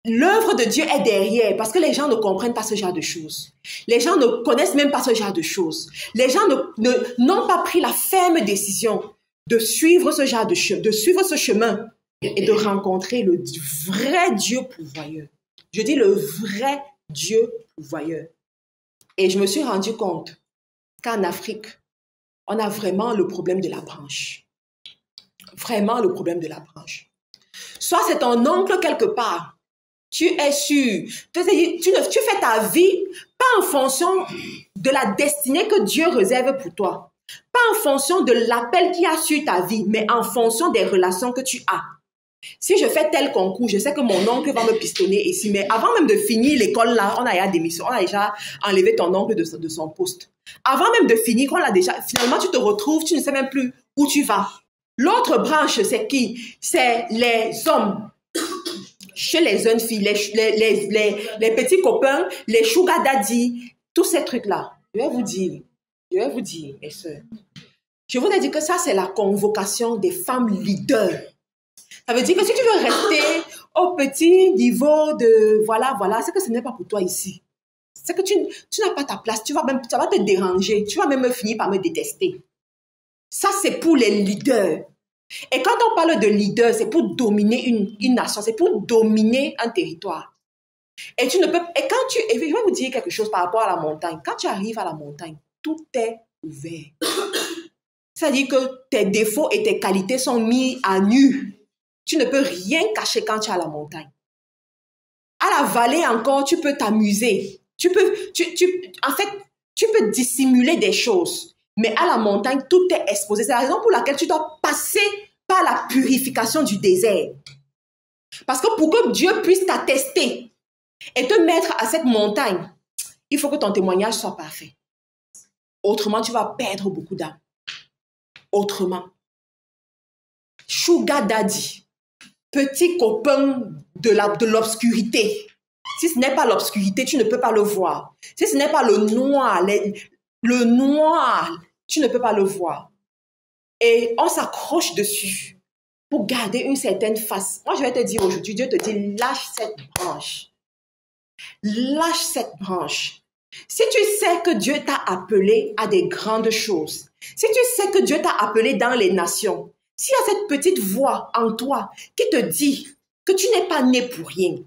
l'œuvre de Dieu est derrière parce que les gens ne comprennent pas ce genre de choses. Les gens ne connaissent même pas ce genre de choses. Les gens n'ont pas pris la ferme décision de suivre ce genre de chemin et de rencontrer le vrai Dieu pourvoyeur. Je dis le vrai Dieu pourvoyeur. Et je me suis rendu compte qu'en Afrique, on a vraiment le problème de la branche. Vraiment le problème de la branche. Soit c'est ton oncle quelque part, tu es sûr, tu fais ta vie pas en fonction de la destinée que Dieu réserve pour toi, pas en fonction de l'appel qu'il y a sur ta vie, mais en fonction des relations que tu as. Si je fais tel concours, je sais que mon oncle va me pistonner ici, mais avant même de finir l'école là, on a déjà démissionné, on a déjà enlevé ton oncle de son poste. Avant même de finir, finalement tu te retrouves, tu ne sais même plus où tu vas. L'autre branche, c'est qui? C'est les hommes. Chez les jeunes filles, les petits copains, les sugar daddy, tous ces trucs-là. Je vais vous dire, mes soeurs, je vous ai dit que ça, c'est la convocation des femmes leaders. Ça veut dire que si tu veux rester au petit niveau de voilà, c'est que ce n'est pas pour toi ici. C'est que tu n'as pas ta place, ça va te déranger, tu vas même finir par me détester. Ça, c'est pour les leaders. Et quand on parle de leader, c'est pour dominer une nation, c'est pour dominer un territoire. Et tu ne peux, je vais vous dire quelque chose par rapport à la montagne. Quand tu arrives à la montagne, tout est ouvert. C'est-à-dire que tes défauts et tes qualités sont mis à nu. Tu ne peux rien cacher quand tu es à la montagne. À la vallée encore, tu peux t'amuser. Tu peux dissimuler des choses. Mais à la montagne, tout est exposé. C'est la raison pour laquelle tu dois passer par la purification du désert. Parce que pour que Dieu puisse t'attester et te mettre à cette montagne, il faut que ton témoignage soit parfait. Autrement, tu vas perdre beaucoup d'âmes. Autrement. Sugar daddy, petit copain de l'obscurité. Si ce n'est pas l'obscurité, tu ne peux pas le voir. Si ce n'est pas le noir, le noir, tu ne peux pas le voir. Et on s'accroche dessus pour garder une certaine face. Moi, je vais te dire aujourd'hui, Dieu te dit, lâche cette branche. Lâche cette branche. Si tu sais que Dieu t'a appelé à des grandes choses, si tu sais que Dieu t'a appelé dans les nations, s'il y a cette petite voix en toi qui te dit que tu n'es pas né pour rien,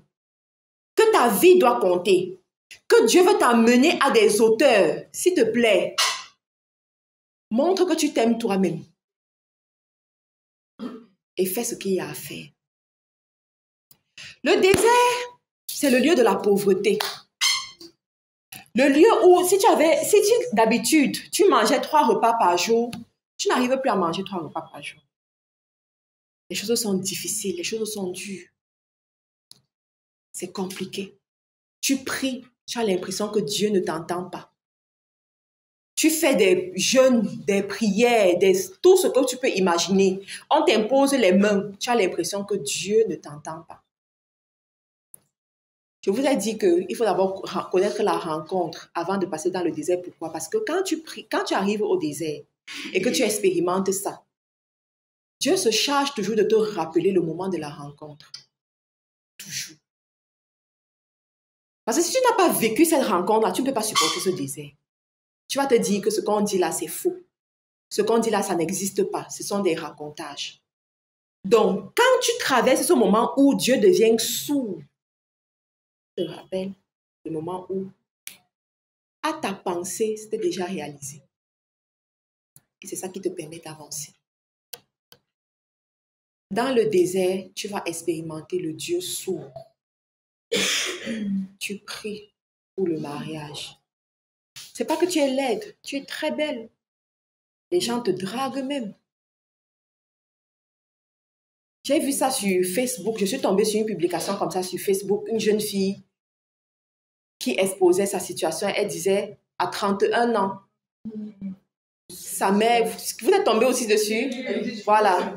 que ta vie doit compter, que Dieu veut t'amener à des hauteurs, s'il te plaît, montre que tu t'aimes toi-même et fais ce qu'il y a à faire. Le désert, c'est le lieu de la pauvreté. Le lieu où, si d'habitude, tu mangeais 3 repas par jour, tu n'arrives plus à manger 3 repas par jour. Les choses sont difficiles, les choses sont dures. C'est compliqué. Tu pries, tu as l'impression que Dieu ne t'entend pas. Tu fais des jeûnes, des prières, tout ce que tu peux imaginer. On t'impose les mains, tu as l'impression que Dieu ne t'entend pas. Je vous ai dit qu'il faut d'abord connaître la rencontre avant de passer dans le désert. Pourquoi? Parce que quand tu arrives au désert et que tu expérimentes ça, Dieu se charge toujours de te rappeler le moment de la rencontre. Toujours. Parce que si tu n'as pas vécu cette rencontre-là, tu ne peux pas supporter ce désert. Tu vas te dire que ce qu'on dit là, c'est faux. Ce qu'on dit là, ça n'existe pas. Ce sont des racontages. Donc, quand tu traverses ce moment où Dieu devient sourd, je te rappelle le moment où, à ta pensée, c'était déjà réalisé. Et c'est ça qui te permet d'avancer. Dans le désert, tu vas expérimenter le Dieu sourd. Tu pries pour le mariage. C'est pas que tu es laide, tu es très belle. Les gens te draguent même. J'ai vu ça sur Facebook. Je suis tombée sur une publication comme ça sur Facebook. Une jeune fille qui exposait sa situation. Elle disait, à 31 ans, sa mère, vous êtes tombé aussi dessus? Voilà.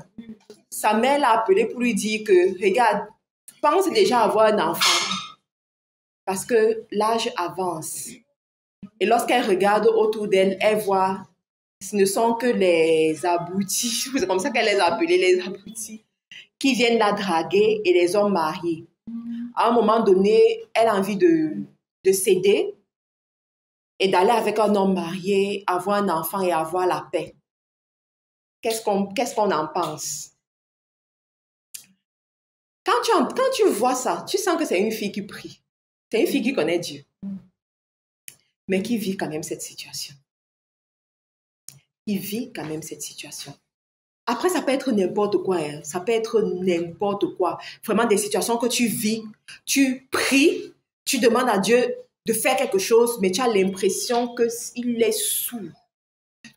Sa mère l'a appelée pour lui dire que, regarde, pense déjà avoir un enfant. Parce que l'âge avance. Et lorsqu'elle regarde autour d'elle, elle voit, ce ne sont que les abrutis, c'est comme ça qu'elle les a appelés, les abrutis, qui viennent la draguer et les hommes mariés. À un moment donné, elle a envie de céder et d'aller avec un homme marié, avoir un enfant et avoir la paix. Qu'est-ce qu'on en pense? Quand tu vois ça, tu sens que c'est une fille qui prie. C'est une fille qui connaît Dieu, mais qui vit quand même cette situation. Qui vit quand même cette situation. Après, ça peut être n'importe quoi. Hein. Ça peut être n'importe quoi. Vraiment des situations que tu vis, tu pries, tu demandes à Dieu de faire quelque chose, mais tu as l'impression qu'il est sourd.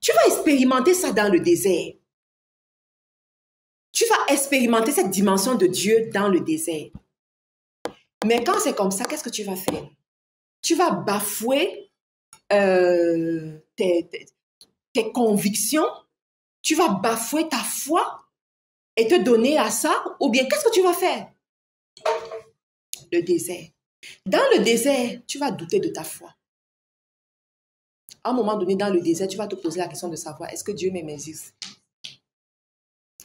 Tu vas expérimenter ça dans le désert. Tu vas expérimenter cette dimension de Dieu dans le désert. Mais quand c'est comme ça, qu'est-ce que tu vas faire? Tu vas bafouer tes convictions, tu vas bafouer ta foi et te donner à ça, ou bien qu'est-ce que tu vas faire? Le désert. Dans le désert, tu vas douter de ta foi. À un moment donné, dans le désert, tu vas te poser la question de savoir, est-ce que Dieu m'existe?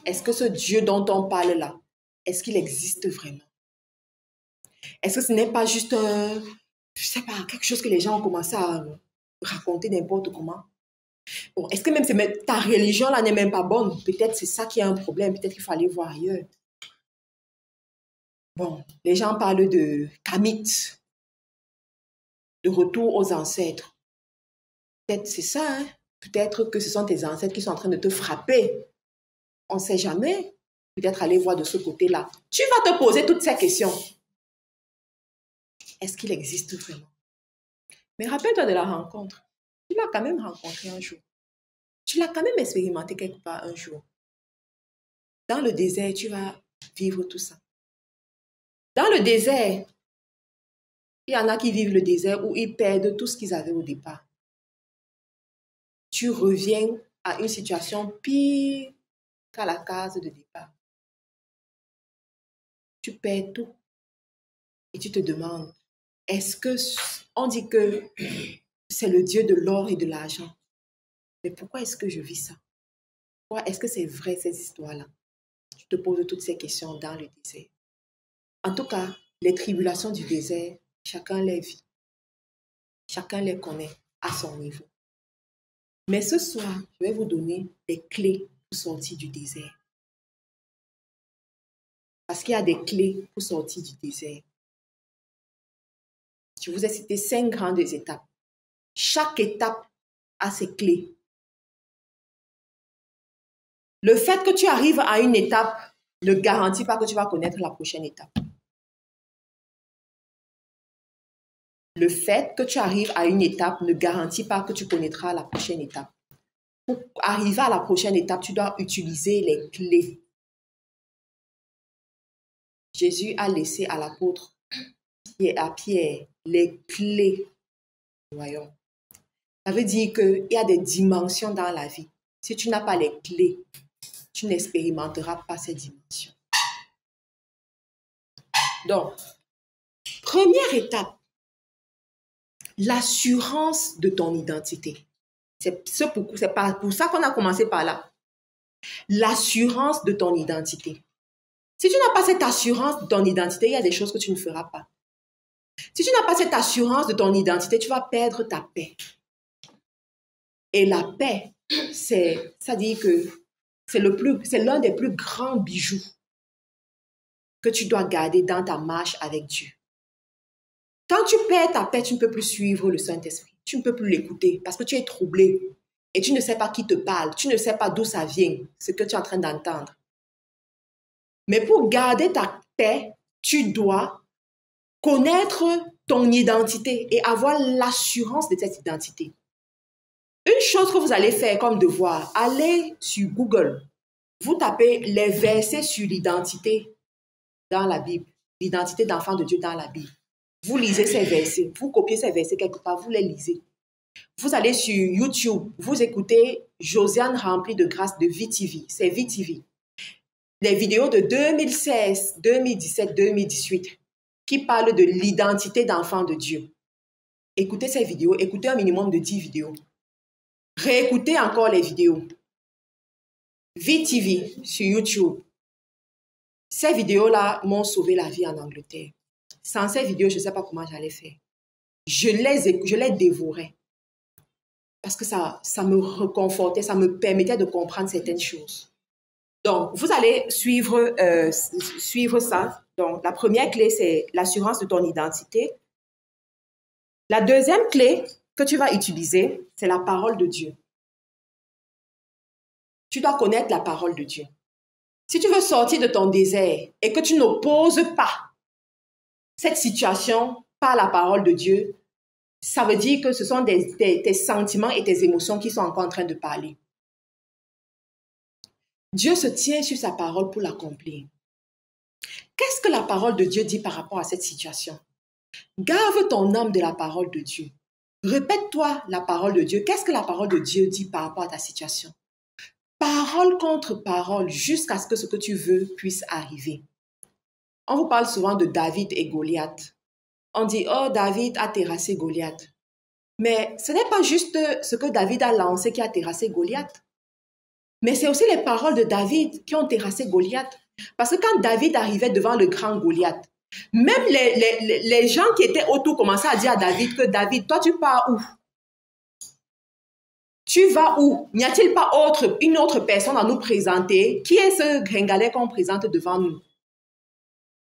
Est-ce que ce Dieu dont on parle là, est-ce qu'il existe vraiment? Est-ce que ce n'est pas juste je sais pas, quelque chose que les gens ont commencé à raconter n'importe comment? Bon, est-ce que même ta religion là n'est même pas bonne? Peut-être c'est ça qui a un problème, peut-être qu'il faut aller voir ailleurs. Bon, les gens parlent de Kamit, de retour aux ancêtres. Peut-être c'est ça, hein? Peut-être que ce sont tes ancêtres qui sont en train de te frapper. On ne sait jamais. Peut-être aller voir de ce côté-là. Tu vas te poser toutes ces questions. Est-ce qu'il existe vraiment? Mais rappelle-toi de la rencontre. Tu l'as quand même rencontré un jour. Tu l'as quand même expérimenté quelque part un jour. Dans le désert, tu vas vivre tout ça. Dans le désert, il y en a qui vivent le désert où ils perdent tout ce qu'ils avaient au départ. Tu reviens à une situation pire qu'à la case de départ. Tu perds tout. Et tu te demandes, est-ce que on dit que c'est le Dieu de l'or et de l'argent? Mais pourquoi est-ce que je vis ça? Pourquoi est-ce que c'est vrai ces histoires-là? Tu te poses toutes ces questions dans le désert. En tout cas, les tribulations du désert, chacun les vit. Chacun les connaît à son niveau. Mais ce soir, je vais vous donner des clés pour sortir du désert. Parce qu'il y a des clés pour sortir du désert. Je vous ai cité 5 grandes étapes. Chaque étape a ses clés. Le fait que tu arrives à une étape ne garantit pas que tu vas connaître la prochaine étape. Le fait que tu arrives à une étape ne garantit pas que tu connaîtras la prochaine étape. Pour arriver à la prochaine étape, tu dois utiliser les clés. Jésus a laissé à l'apôtre et à Pierre les clés du royaume. Ça veut dire qu'il y a des dimensions dans la vie. Si tu n'as pas les clés, tu n'expérimenteras pas ces dimensions. Donc, première étape, l'assurance de ton identité. C'est pour ça qu'on a commencé par là. L'assurance de ton identité. Si tu n'as pas cette assurance de ton identité, il y a des choses que tu ne feras pas. Si tu n'as pas cette assurance de ton identité, tu vas perdre ta paix. Et la paix, ça dit que c'est l'un des plus grands bijoux que tu dois garder dans ta marche avec Dieu. Quand tu perds ta paix, tu ne peux plus suivre le Saint-Esprit. Tu ne peux plus l'écouter parce que tu es troublé et tu ne sais pas qui te parle. Tu ne sais pas d'où ça vient, ce que tu es en train d'entendre. Mais pour garder ta paix, tu dois connaître ton identité et avoir l'assurance de cette identité. Une chose que vous allez faire comme devoir, allez sur Google, vous tapez les versets sur l'identité dans la Bible, l'identité d'enfant de Dieu dans la Bible. Vous lisez ces versets, vous copiez ces versets quelque part, vous les lisez. Vous allez sur YouTube, vous écoutez Josiane remplie de grâce de VTV, c'est VTV. Les vidéos de 2016, 2017, 2018 qui parlent de l'identité d'enfant de Dieu. Écoutez ces vidéos, écoutez un minimum de 10 vidéos. Réécoutez encore les vidéos. VTV sur YouTube. Ces vidéos-là m'ont sauvé la vie en Angleterre. sans ces vidéos, je ne sais pas comment j'allais faire. Je les dévorais. Parce que ça me reconfortait, ça me permettait de comprendre certaines choses. Donc, vous allez suivre ça. Donc, la première clé, c'est l'assurance de ton identité. La deuxième clé que tu vas utiliser, c'est la parole de Dieu. Tu dois connaître la parole de Dieu. Si tu veux sortir de ton désert et que tu n'opposes pas cette situation par la parole de Dieu, ça veut dire que ce sont tes sentiments et tes émotions qui sont encore en train de parler. Dieu se tient sur sa parole pour l'accomplir. Qu'est-ce que la parole de Dieu dit par rapport à cette situation? Gave ton âme de la parole de Dieu. Répète-toi la parole de Dieu. Qu'est-ce que la parole de Dieu dit par rapport à ta situation? Parole contre parole jusqu'à ce que tu veux puisse arriver. On vous parle souvent de David et Goliath. On dit, oh, David a terrassé Goliath. Mais ce n'est pas juste ce que David a lancé qui a terrassé Goliath. Mais c'est aussi les paroles de David qui ont terrassé Goliath. Parce que quand David arrivait devant le grand Goliath, même les gens qui étaient autour commençaient à dire à David que David, toi tu pars où? Tu vas où? N'y a-t-il pas une autre personne à nous présenter? Qui est ce gringalet qu'on présente devant nous?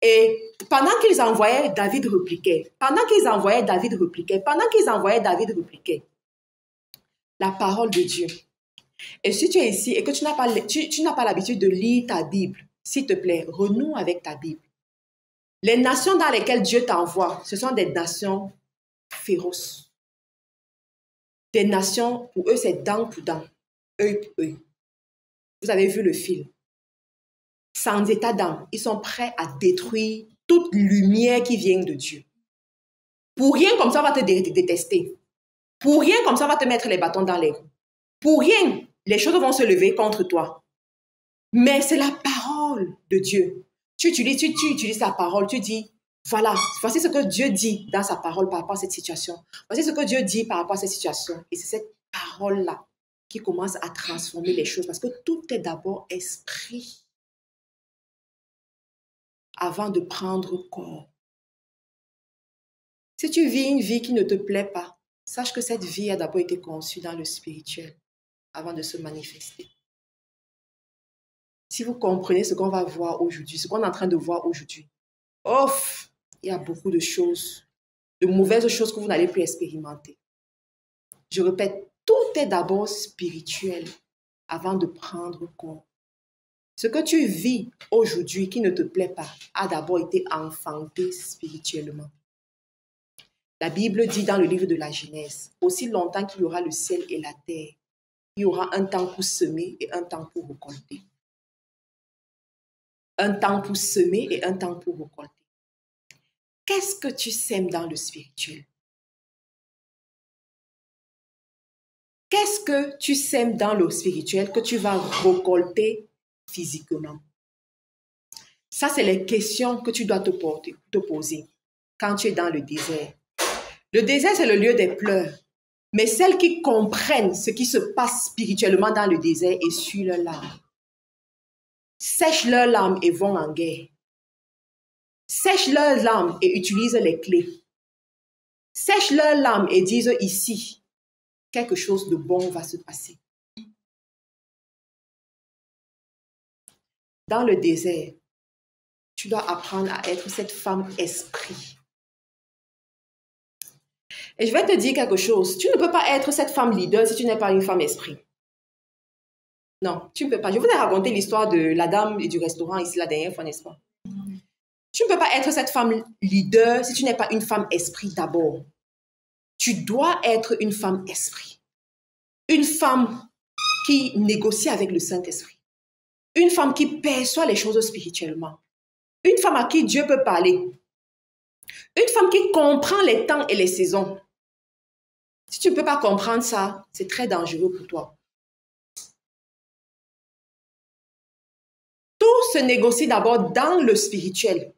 Et pendant qu'ils envoyaient, David répliquait. Pendant qu'ils envoyaient, David répliquait. Pendant qu'ils envoyaient, David répliquait. La parole de Dieu. Et si tu es ici et que tu n'as pas l'habitude de lire ta Bible, s'il te plaît, renoue avec ta Bible. Les nations dans lesquelles Dieu t'envoie, ce sont des nations féroces. Des nations, pour eux, c'est dent pour dent, œil pour œil. Vous avez vu le film. Sans état d'âme, ils sont prêts à détruire toute lumière qui vient de Dieu. Pour rien comme ça, on va te détester. Pour rien comme ça, on va te mettre les bâtons dans les roues. Pour rien, les choses vont se lever contre toi. Mais c'est la parole de Dieu. Tu utilises sa parole, tu dis, voilà, voici ce que Dieu dit dans sa parole par rapport à cette situation. Voici ce que Dieu dit par rapport à cette situation. Et c'est cette parole-là qui commence à transformer les choses parce que tout est d'abord esprit avant de prendre corps. Si tu vis une vie qui ne te plaît pas, sache que cette vie a d'abord été conçue dans le spirituel avant de se manifester. Si vous comprenez ce qu'on va voir aujourd'hui, ce qu'on est en train de voir aujourd'hui, il y a beaucoup de choses, de mauvaises choses que vous n'allez plus expérimenter. Je répète, tout est d'abord spirituel avant de prendre corps. Ce que tu vis aujourd'hui qui ne te plaît pas a d'abord été enfanté spirituellement. La Bible dit dans le livre de la Genèse, aussi longtemps qu'il y aura le ciel et la terre, il y aura un temps pour semer et un temps pour récolter. Un temps pour semer et un temps pour récolter. Qu'est-ce que tu sèmes dans le spirituel? Qu'est-ce que tu sèmes dans le spirituel que tu vas récolter physiquement? Ça, c'est les questions que tu dois te poser quand tu es dans le désert. Le désert, c'est le lieu des pleurs. Mais celles qui comprennent ce qui se passe spirituellement dans le désert essuient leurs larmes. Sèchent leurs larmes et vont en guerre. Sèchent leurs larmes et utilisent les clés. Sèchent leurs larmes et disent ici, quelque chose de bon va se passer. Dans le désert, tu dois apprendre à être cette femme esprit. Et je vais te dire quelque chose. Tu ne peux pas être cette femme leader si tu n'es pas une femme esprit. Non, tu ne peux pas. Je vous ai raconté l'histoire de la dame et du restaurant ici la dernière fois, n'est-ce pas? Tu ne peux pas être cette femme leader si tu n'es pas une femme esprit d'abord. Tu dois être une femme esprit. Une femme qui négocie avec le Saint-Esprit. Une femme qui perçoit les choses spirituellement. Une femme à qui Dieu peut parler. Une femme qui comprend les temps et les saisons. Si tu ne peux pas comprendre ça, c'est très dangereux pour toi. Tout se négocie d'abord dans le spirituel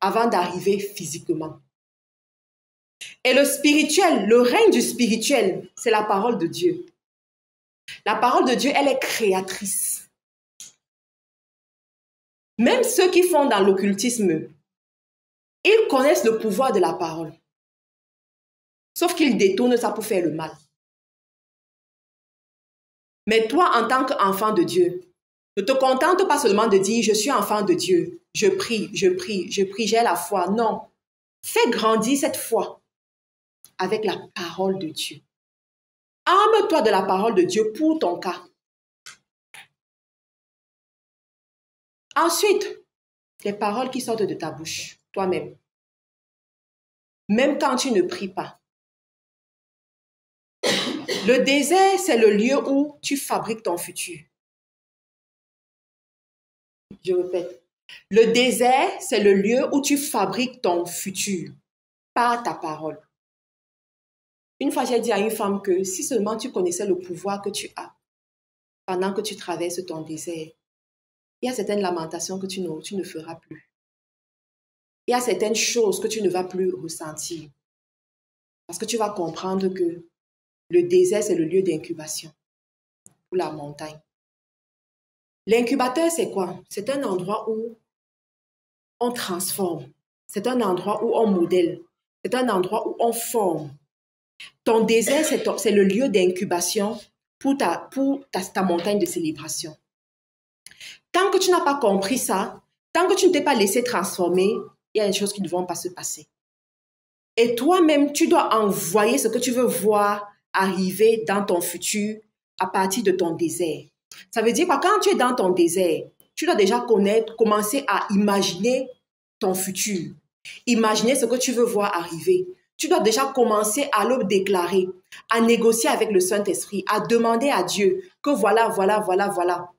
avant d'arriver physiquement. Et le spirituel, le règne du spirituel, c'est la parole de Dieu. La parole de Dieu, elle est créatrice. Même ceux qui font dans l'occultisme, Ils connaissent le pouvoir de la parole. Sauf qu'ils détournent ça pour faire le mal. Mais toi, en tant qu'enfant de Dieu, ne te contente pas seulement de dire « je suis enfant de Dieu, je prie, j'ai la foi ». Non, fais grandir cette foi avec la parole de Dieu. Arme-toi de la parole de Dieu pour ton cas. Ensuite, les paroles qui sortent de ta bouche, toi-même. Même quand tu ne pries pas. Le désert, c'est le lieu où tu fabriques ton futur. Je répète. Le désert, c'est le lieu où tu fabriques ton futur par ta parole. Une fois, j'ai dit à une femme que si seulement tu connaissais le pouvoir que tu as pendant que tu traverses ton désert, il y a certaines lamentations que tu ne feras plus. Il y a certaines choses que tu ne vas plus ressentir. Parce que tu vas comprendre que le désert, c'est le lieu d'incubation pour la montagne. L'incubateur, c'est quoi? C'est un endroit où on transforme. C'est un endroit où on modèle. C'est un endroit où on forme. Ton désert, c'est le lieu d'incubation pour ta montagne de célébration. Tant que tu n'as pas compris ça, tant que tu ne t'es pas laissé transformer, il y a des choses qui ne vont pas se passer. Et toi-même, tu dois envoyer ce que tu veux voir arriver dans ton futur à partir de ton désert. Ça veut dire que quand tu es dans ton désert, tu dois déjà commencer à imaginer ton futur. Imaginer ce que tu veux voir arriver. Tu dois déjà commencer à le déclarer, à négocier avec le Saint-Esprit, à demander à Dieu que voilà.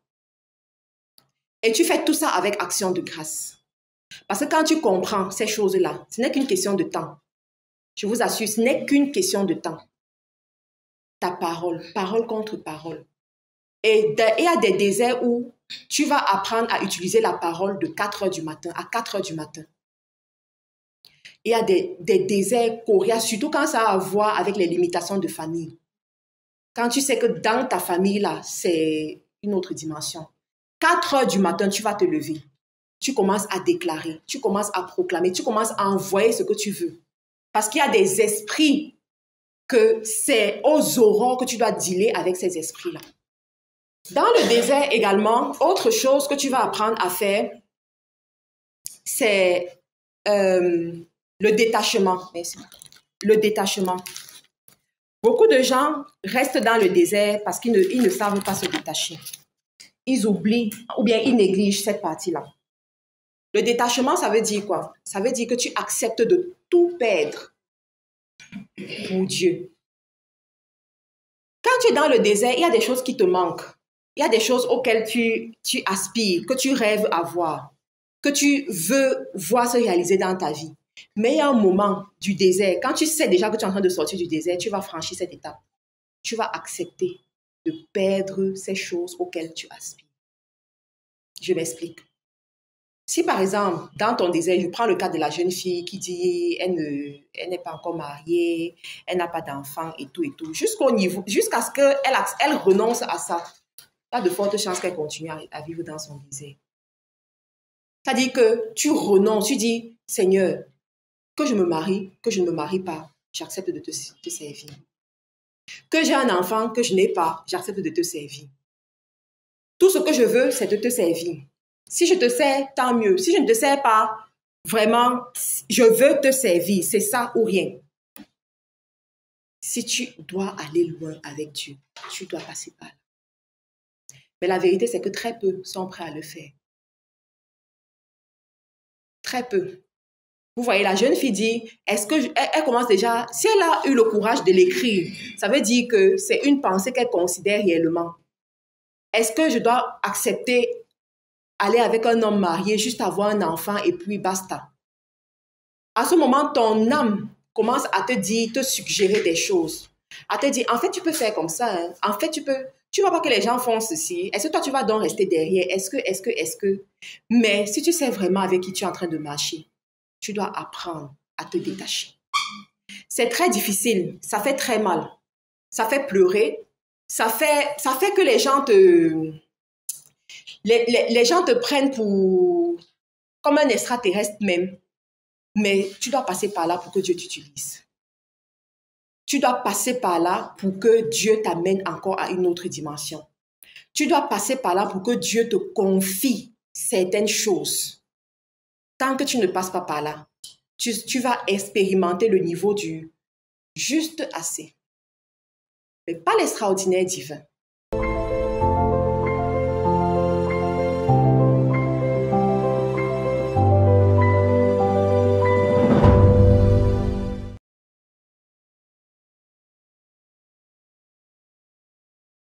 Et tu fais tout ça avec action de grâce. Parce que quand tu comprends ces choses-là, ce n'est qu'une question de temps. Je vous assure, ce n'est qu'une question de temps. Ta parole, parole contre parole. Et il y a des déserts où tu vas apprendre à utiliser la parole de 4 heures du matin à 4 heures du matin. Il y a des déserts coriaces, surtout quand ça a à voir avec les limitations de famille. Quand tu sais que dans ta famille, là, c'est une autre dimension. 4 heures du matin, tu vas te lever. Tu commences à déclarer, tu commences à proclamer, tu commences à envoyer ce que tu veux. Parce qu'il y a des esprits que c'est aux aurores que tu dois dealer avec ces esprits-là. Dans le désert également, autre chose que tu vas apprendre à faire, c'est le détachement. Merci. Le détachement. Beaucoup de gens restent dans le désert parce qu'ils ne savent pas se détacher. Ils oublient ou bien ils négligent cette partie-là. Le détachement, ça veut dire quoi? Ça veut dire que tu acceptes de tout perdre pour Dieu. Quand tu es dans le désert, il y a des choses qui te manquent. Il y a des choses auxquelles tu aspires, que tu rêves à voir, que tu veux voir se réaliser dans ta vie. Mais il y a un moment du désert, quand tu sais déjà que tu es en train de sortir du désert, tu vas franchir cette étape. Tu vas accepter de perdre ces choses auxquelles tu aspires. Je m'explique. Si par exemple, dans ton désert, je prends le cas de la jeune fille qui dit elle n'est pas encore mariée, elle n'a pas d'enfant et tout, jusqu'à ce qu'elle renonce à ça. Il y a de fortes chances qu'elle continue à vivre dans son désert. C'est-à-dire que tu renonces, tu dis, Seigneur, que je me marie, que je ne me marie pas, j'accepte de te servir. Que j'ai un enfant que je n'ai pas, j'accepte de te servir. Tout ce que je veux, c'est de te servir. Si je te sers, tant mieux. Si je ne te sers pas, vraiment, je veux te servir. C'est ça ou rien. Si tu dois aller loin avec Dieu, tu dois passer par là. Mais la vérité, c'est que très peu sont prêts à le faire. Très peu. Vous voyez, la jeune fille dit, elle commence déjà, si elle a eu le courage de l'écrire, ça veut dire que c'est une pensée qu'elle considère réellement. Est-ce que je dois accepter aller avec un homme marié, juste avoir un enfant et puis basta? À ce moment, ton âme commence à te dire, te suggérer des choses. À te dire, en fait, tu peux faire comme ça. Hein. En fait, tu vois pas que les gens font ceci. Est-ce que toi, tu vas donc rester derrière? Est-ce que? Mais si tu sais vraiment avec qui tu es en train de marcher, tu dois apprendre à te détacher. C'est très difficile. Ça fait très mal. Ça fait pleurer. Ça fait que les gens les gens te prennent comme un extraterrestre même. Mais tu dois passer par là pour que Dieu t'utilise. Tu dois passer par là pour que Dieu t'amène encore à une autre dimension. Tu dois passer par là pour que Dieu te confie certaines choses. Tant que tu ne passes pas par là, tu vas expérimenter le niveau du juste assez. Mais pas l'extraordinaire divin.